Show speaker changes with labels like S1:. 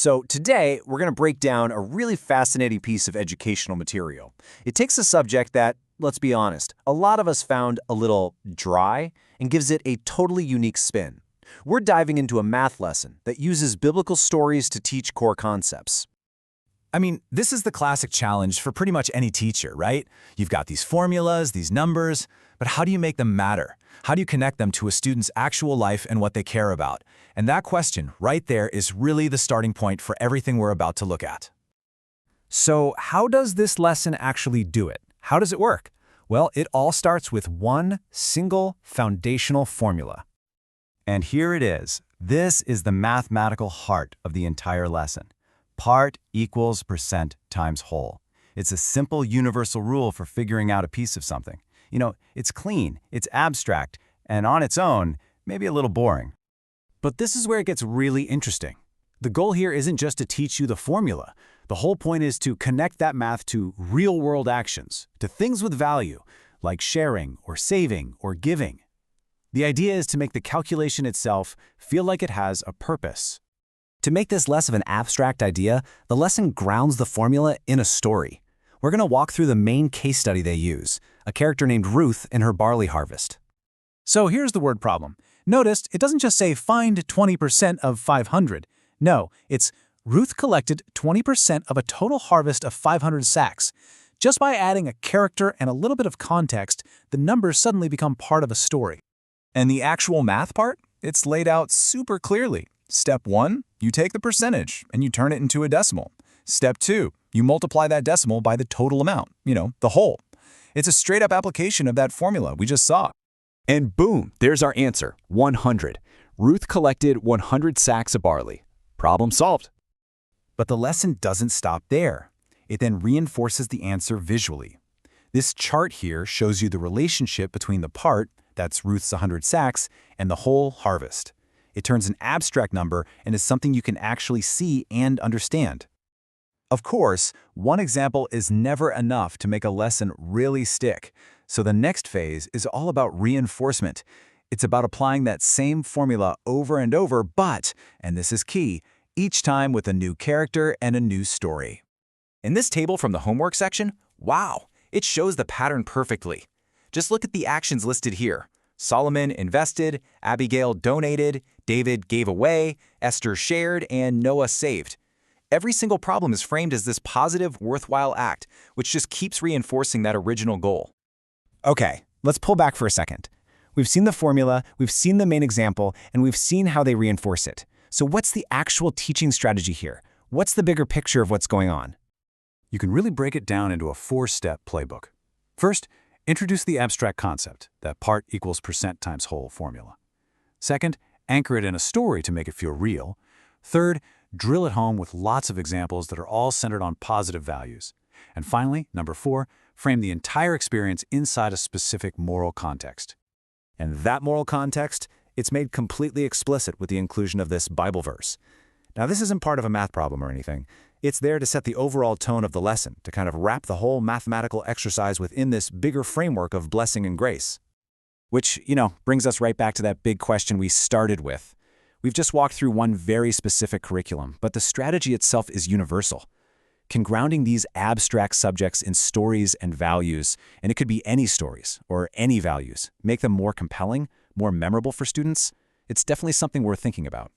S1: So today, we're going to break down a really fascinating piece of educational material. It takes a subject that, let's be honest, a lot of us found a little dry and gives it a totally unique spin. We're diving into a math lesson that uses biblical stories to teach core concepts.
S2: I mean, this is the classic challenge for pretty much any teacher, right? You've got these formulas, these numbers, but how do you make them matter? How do you connect them to a student's actual life and what they care about? And that question right there is really the starting point for everything we're about to look at. So how does this lesson actually do it? How does it work? Well, it all starts with one single foundational formula. And here it is. This is the mathematical heart of the entire lesson. Part equals percent times whole. It's a simple universal rule for figuring out a piece of something. You know, it's clean, it's abstract, and on its own, maybe a little boring.
S1: But this is where it gets really interesting. The goal here isn't just to teach you the formula. The whole point is to connect that math to real-world actions, to things with value, like sharing or saving or giving. The idea is to make the calculation itself feel like it has a purpose. To make this less of an abstract idea, the lesson grounds the formula in a story. We're going to walk through the main case study they use, a character named Ruth and her barley harvest.
S3: So here's the word problem. Notice it doesn't just say find 20% of 500. No, it's Ruth collected 20% of a total harvest of 500 sacks. Just by adding a character and a little bit of context, the numbers suddenly become part of a story.
S2: And the actual math part? It's laid out super clearly. Step 1, you take the percentage and you turn it into a decimal. Step 2, you multiply that decimal by the total amount, the whole. It's a straight-up application of that formula we just saw.
S4: And boom, there's our answer, 100. Ruth collected 100 sacks of barley. Problem solved.
S2: But the lesson doesn't stop there. It then reinforces the answer visually. This chart here shows you the relationship between the part, that's Ruth's 100 sacks, and the whole harvest. It turns an abstract number into something you can actually see and understand. Of course, one example is never enough to make a lesson really stick. So the next phase is all about reinforcement. It's about applying that same formula over and over, but, and this is key, each time with a new character and a new story.
S5: In this table from the homework section, wow, it shows the pattern perfectly. Just look at the actions listed here. Solomon invested, Abigail donated, David gave away, Esther shared, and Noah saved. Every single problem is framed as this positive, worthwhile act, which just keeps reinforcing that original goal.
S1: Okay, let's pull back for a second. We've seen the formula, we've seen the main example, and we've seen how they reinforce it. So what's the actual teaching strategy here? What's the bigger picture of what's going on?
S3: You can really break it down into a 4-step playbook. First, introduce the abstract concept, that part equals percent times whole formula. Second, anchor it in a story to make it feel real. Third, drill it home with lots of examples that are all centered on positive values. And finally, number 4, frame the entire experience inside a specific moral context.
S1: And that moral context, it's made completely explicit with the inclusion of this Bible verse. Now, this isn't part of a math problem or anything. It's there to set the overall tone of the lesson, to kind of wrap the whole mathematical exercise within this bigger framework of blessing and grace. Which, brings us right back to that big question we started with. We've just walked through one very specific curriculum, but the strategy itself is universal. Can grounding these abstract subjects in stories and values, and it could be any stories or any values, make them more compelling, more memorable for students? It's definitely something worth thinking about.